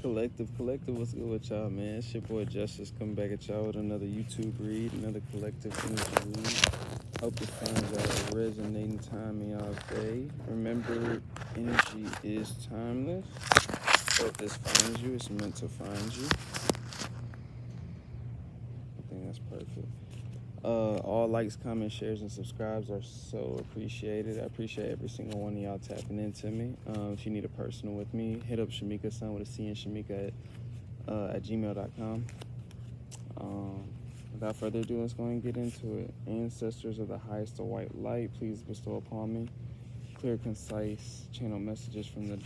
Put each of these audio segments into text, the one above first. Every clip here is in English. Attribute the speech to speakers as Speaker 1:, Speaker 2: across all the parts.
Speaker 1: Collective, what's good with y'all, man? It's your boy Justice coming back at y'all with another YouTube read, another collective energy read. Hope it finds y'all a resonating time in y'all's day. Remember, energy is timeless. So if this finds you, it's meant to find you. I think that's perfect. All likes, comments, shares, and subscribes are so appreciated. I appreciate every single one of y'all tapping into me. If you need a personal with me, hit up Shamika Son with a C and Shamika at gmail.com. Without further ado, let's go and get into it. Ancestors of the highest of white light, please bestow upon me clear, concise, channel messages from the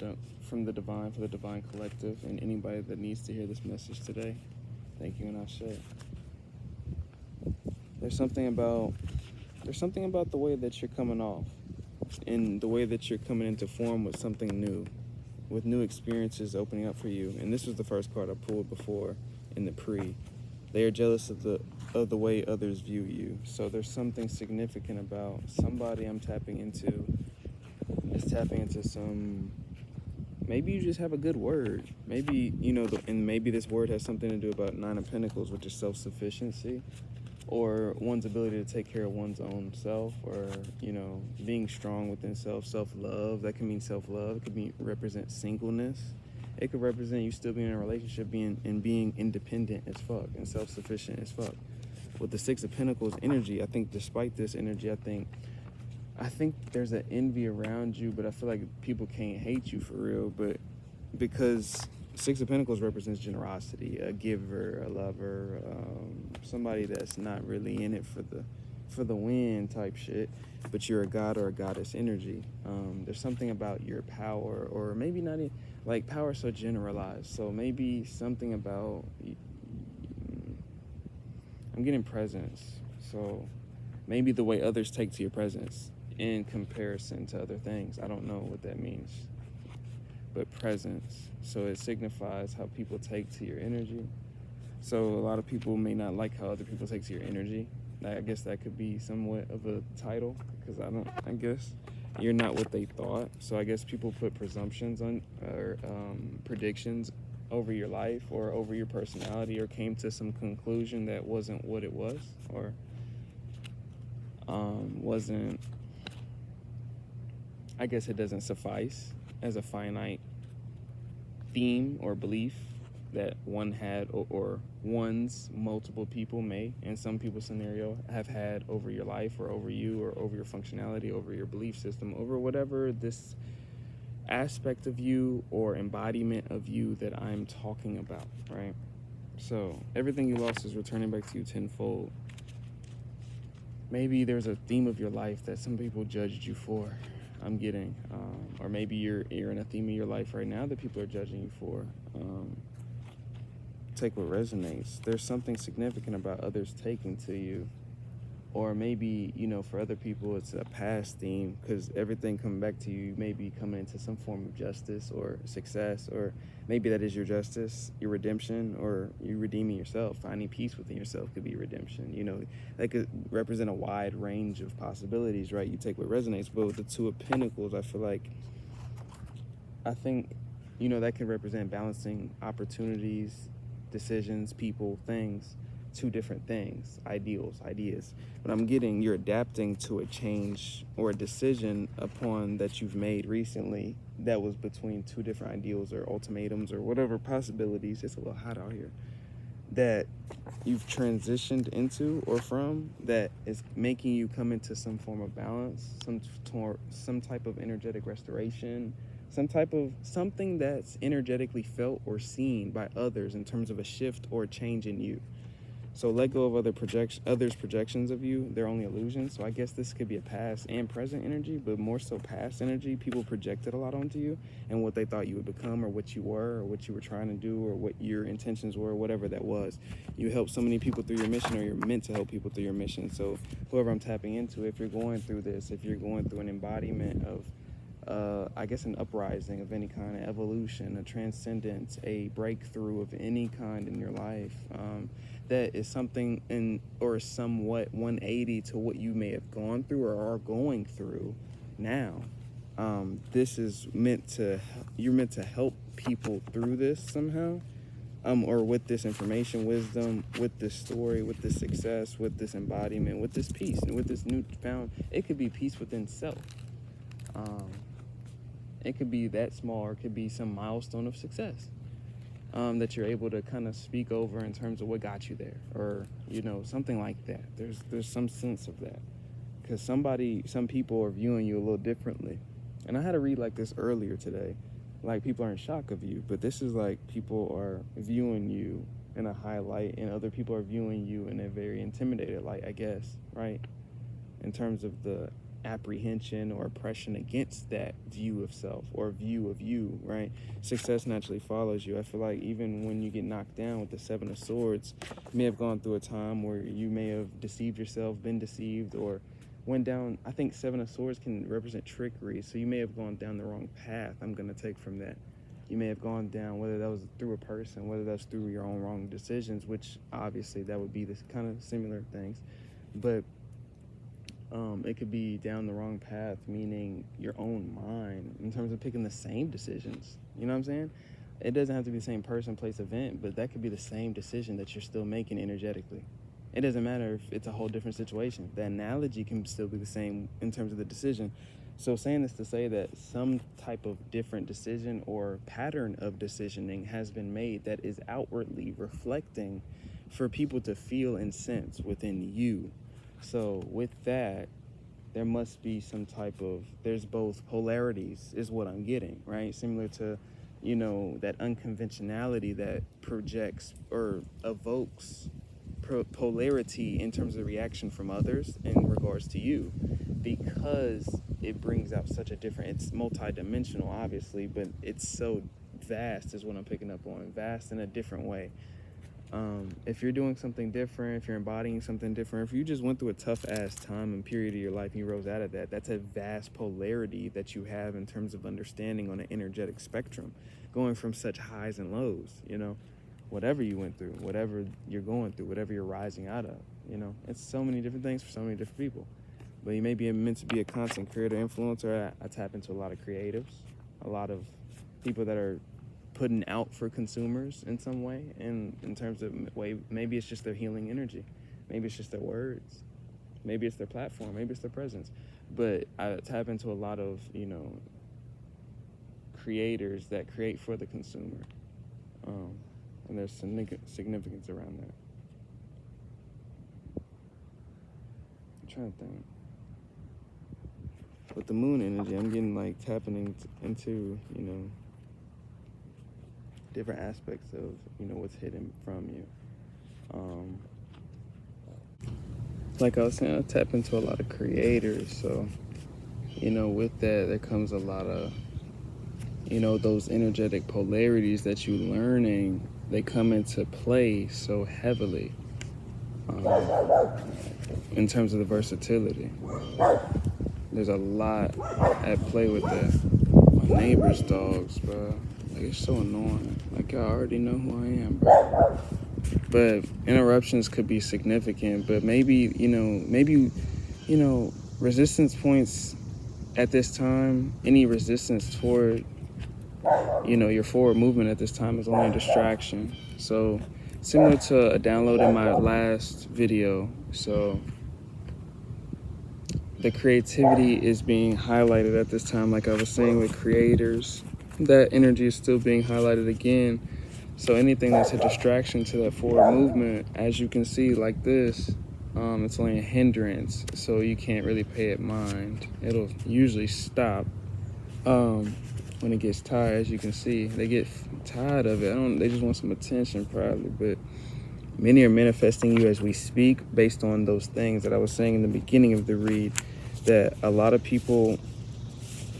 Speaker 1: divine for the divine collective and anybody that needs to hear this message today. Thank you, and Ashe. There's something about the way that you're coming off and the way that you're coming into form with something new, with new experiences opening up for you. And this was the first card I pulled before in the pre. They are jealous of the way others view you. So there's something significant about somebody I'm tapping into. Is tapping into some, maybe you just have a good word. Maybe, and maybe this word has something to do about Nine of Pentacles, which is self-sufficiency. Or one's ability to take care of one's own self, or, being strong within self-love. That can mean self-love. It could represent singleness. It could represent you still being in a relationship, being independent as fuck and self-sufficient as fuck. With the Six of Pentacles energy, I think despite this energy, I think there's an envy around you, but I feel like people can't hate you for real, but because Six of Pentacles represents generosity, a giver, a lover, somebody that's not really in it for the win type shit, but you're a god or a goddess energy. There's something about your power, or maybe not even, like power so generalized. So maybe something about, I'm getting presence. So maybe the way others take to your presence in comparison to other things. I don't know what that means. But presence. So it signifies how people take to your energy. So a lot of people may not like how other people take to your energy. I guess that could be somewhat of a title, because I guess you're not what they thought. So I guess people put presumptions on, or predictions over your life or over your personality, or came to some conclusion that wasn't what it was, or wasn't, I guess it doesn't suffice as a finite theme or belief that one had, or one's multiple people may, in some people's scenario, have had over your life, or over you, or over your functionality, over your belief system, over whatever this aspect of you or embodiment of you that I'm talking about, right? So everything you lost is returning back to you tenfold. Maybe there's a theme of your life that some people judged you for. I'm getting, or maybe you're in a theme of your life right now that people are judging you for. Take what resonates. There's something significant about others taking to you, or maybe, for other people it's a past theme, because everything coming back to you may be coming into some form of justice or success, or maybe that is your justice, your redemption, or you redeeming yourself. Finding peace within yourself could be redemption. That could represent a wide range of possibilities, right? You take what resonates. But with the Two of Pentacles, I think that can represent balancing opportunities, decisions, people, things. Two different things, ideas. But I'm getting, you're adapting to a change or a decision upon that you've made recently that was between two different ideals or ultimatums or whatever possibilities. It's a little hot out here. That you've transitioned into or from, that is making you come into some form of balance, some type of energetic restoration, something that's energetically felt or seen by others in terms of a shift or a change in you. So let go of others' projections of you. They're only illusions. So I guess this could be a past and present energy, but more so past energy. People projected a lot onto you and what they thought you would become, or what you were, or what you were trying to do, or what your intentions were, whatever that was. You help so many people through your mission, or you're meant to help people through your mission. So whoever I'm tapping into, if you're going through this, if you're going through an embodiment of I guess an uprising of any kind, of evolution, a transcendence, a breakthrough of any kind in your life, that is something or somewhat 180 to what you may have gone through or are going through now. This is you're meant to help people through this somehow, or with this information, wisdom, with this story, with this success, with this embodiment, with this peace, and with this newfound, it could be peace within self. It could be that small, or it could be some milestone of success that you're able to kind of speak over in terms of what got you there, or, you know, something like that. There's some sense of that, because some people are viewing you a little differently. And I had to read like this earlier today. Like, people are in shock of you, but this is like people are viewing you in a high light, and other people are viewing you in a very intimidated light, I guess, right? In terms of the apprehension or oppression against that view of self or view of you, right? Success naturally follows you. I feel like even when you get knocked down with the Seven of Swords, you may have gone through a time where you may have deceived yourself, been deceived, or went down. I think Seven of Swords can represent trickery, so you may have gone down the wrong path. I'm going to take from that. You may have gone down, whether that was through a person, whether that's through your own wrong decisions, which obviously that would be this kind of similar things. But it could be down the wrong path, meaning your own mind, in terms of picking the same decisions. You know what I'm saying? It doesn't have to be the same person, place, event, but that could be the same decision that you're still making energetically. It doesn't matter if it's a whole different situation. The analogy can still be the same in terms of the decision. So saying this to say that some type of different decision or pattern of decisioning has been made that is outwardly reflecting for people to feel and sense within you. So with that, there must be some type of, there's both polarities is what I'm getting, right? Similar to, you know, that unconventionality that projects or evokes polarity in terms of reaction from others in regards to you, because it brings out such a different, it's multi-dimensional obviously, but it's so vast is what I'm picking up on, vast in a different way. If you're doing something different, if you're embodying something different, if you just went through a tough ass time and period of your life and you rose out of that, that's a vast polarity that you have in terms of understanding on an energetic spectrum, going from such highs and lows, you know, whatever you went through, whatever you're going through, whatever you're rising out of, you know, it's so many different things for so many different people. But you may be meant to be a content creator, influencer. I tap into a lot of creatives, a lot of people that are putting out for consumers in some way, and in terms of way, maybe it's just their healing energy, maybe it's just their words, maybe it's their platform, maybe it's their presence. But I tap into a lot of, you know, creators that create for the consumer, and there's significance around that. I'm trying to think. With the moon energy, I'm getting like tapping into, you know, different aspects of, you know, what's hidden from you. Like I was saying, I tap into a lot of creators, so, you know, with that, there comes a lot of, you know, those energetic polarities that you're learning, they come into play so heavily in terms of the versatility. There's a lot at play with that. My neighbor's dogs, bro. Like, it's so annoying. Like, y'all already know who I am, bro. But interruptions could be significant, but maybe, you know, resistance points at this time, any resistance toward, you know, your forward movement at this time is only a distraction. So, similar to a download in my last video, so the creativity is being highlighted at this time, like I was saying with creators. That energy is still being highlighted again. So anything that's a distraction to that forward movement, as you can see, like this, it's only a hindrance, so you can't really pay it mind. It'll usually stop when it gets tired. As you can see, they get tired of it. They just want some attention probably, but many are manifesting you as we speak based on those things that I was saying in the beginning of the read, that a lot of people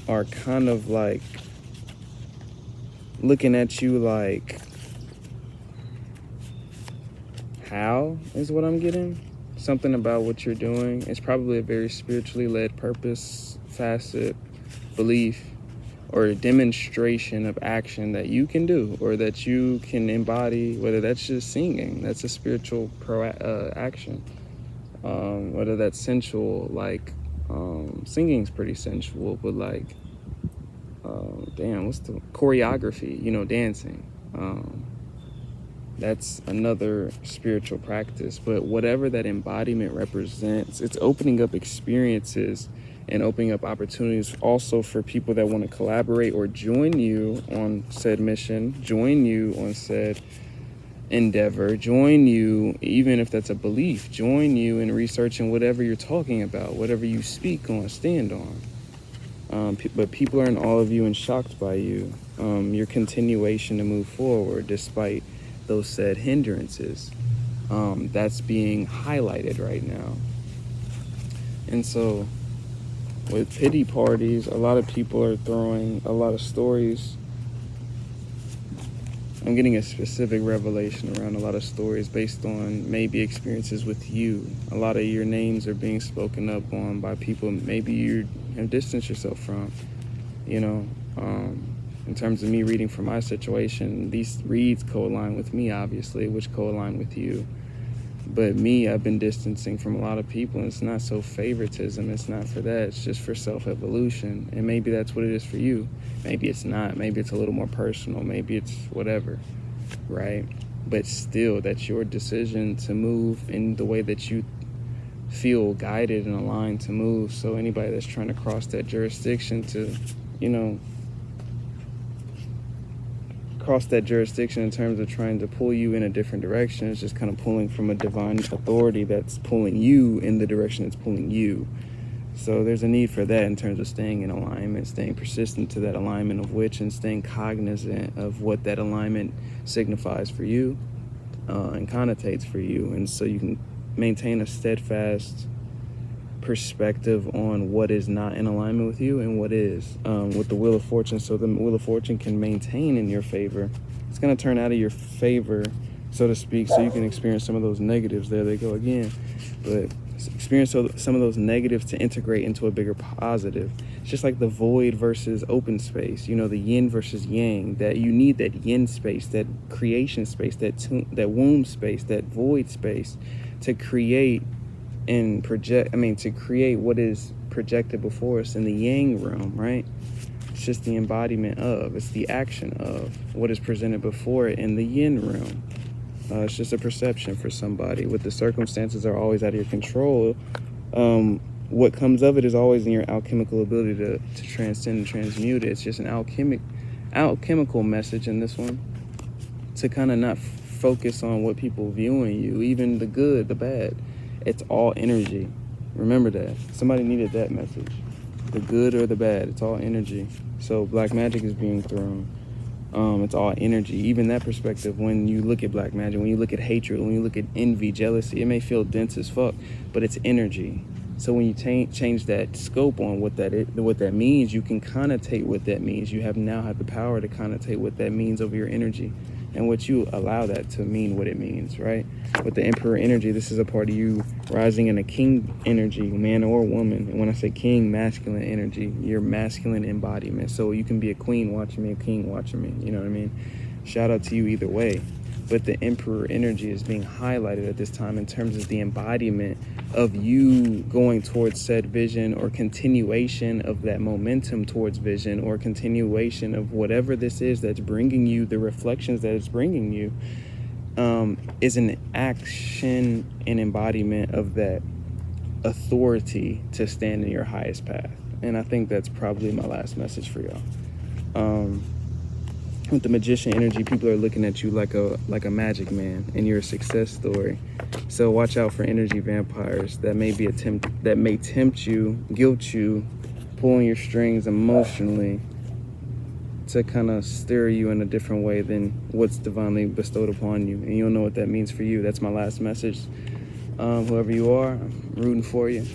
Speaker 1: are kind of like looking at you like, how is what I'm getting? Something about what you're doing. It's probably a very spiritually led purpose, facet, belief, or a demonstration of action that you can do or that you can embody, whether that's just singing, that's a spiritual action, whether that's sensual, like singing's pretty sensual, but like what's the choreography, dancing. That's another spiritual practice. But whatever that embodiment represents, it's opening up experiences and opening up opportunities also for people that want to collaborate or join you on said mission, join you on said endeavor, join you, even if that's a belief, join you in researching whatever you're talking about, whatever you speak on, stand on. But people are in awe of you and shocked by you, your continuation to move forward despite those said hindrances. That's being highlighted right now. And so with pity parties, a lot of people are throwing a lot of stories. I'm getting a specific revelation around a lot of stories based on maybe experiences with you. A lot of your names are being spoken up on by people maybe you have distanced yourself from, in terms of me reading from my situation. These reads co-align with me, obviously, which co-align with you. But me, I've been distancing from a lot of people, and it's not so favoritism. It's not for that. It's just for self-evolution. And maybe that's what it is for you. Maybe it's not. Maybe it's a little more personal. Maybe it's whatever, right? But still, that's your decision to move in the way that you feel guided and aligned to move. So anybody that's trying to cross that jurisdiction to, cross that jurisdiction in terms of trying to pull you in a different direction, it's just kind of pulling from a divine authority that's pulling you in the direction that's pulling you. So there's a need for that in terms of staying in alignment, staying persistent to that alignment of which, and staying cognizant of what that alignment signifies for you and connotates for you. And so you can maintain a steadfast perspective on what is not in alignment with you and what is, with the Wheel of Fortune. So the Wheel of Fortune can maintain in your favor. It's going to turn out of your favor, so to speak, so you can experience some of those negatives. There they go again. But experience some of those negatives to integrate into a bigger positive. It's just like the void versus open space, the yin versus yang, that you need that yin space, that creation space, that womb space, that void space to create and to create what is projected before us in the yang realm, right? It's just the embodiment of, it's the action of what is presented before it in the yin realm. It's just a perception for somebody. What the circumstances are always out of your control. What comes of it is always in your alchemical ability to transcend and transmute it. It's just an alchemical message in this one, to kind of not focus on what people viewing you, even the good, the bad. It's all energy. Remember that. Somebody needed that message. The good or the bad, it's all energy. So black magic is being thrown. It's all energy. Even that perspective, when you look at black magic, when you look at hatred, when you look at envy, jealousy, it may feel dense as fuck, but it's energy. So when you change that scope on what that means, you can connotate what that means. You now have the power to connotate what that means over your energy, and what you allow that to mean what it means, right? With the Emperor energy, this is a part of you rising in a king energy, man or woman. And when I say king, masculine energy, your masculine embodiment. So you can be a queen watching me, a king watching me, you know what I mean? Shout out to you either way. But the Emperor energy is being highlighted at this time in terms of the embodiment of you going towards said vision, or continuation of that momentum towards vision, or continuation of whatever this is that's bringing you the reflections that it's bringing you, is an action and embodiment of that authority to stand in your highest path. And I think that's probably my last message for y'all. With the Magician energy, people are looking at you like a magic man, and you're a success story. So watch out for energy vampires that may tempt you, guilt you, pulling your strings emotionally to kind of steer you in a different way than what's divinely bestowed upon you. And you'll know what that means for you. That's my last message. Whoever you are, I'm rooting for you.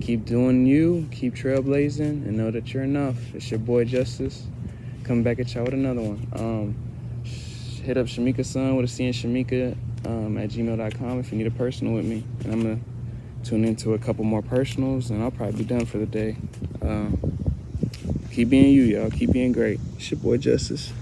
Speaker 1: Keep doing you, keep trailblazing, and know that you're enough. It's your boy Justice. Coming back at y'all with another one. Hit up Shamika-san with a C in Shamika at gmail.com if you need a personal with me. And I'm going to tune into a couple more personals, and I'll probably be done for the day. Keep being you, y'all. Keep being great. It's your boy Justice.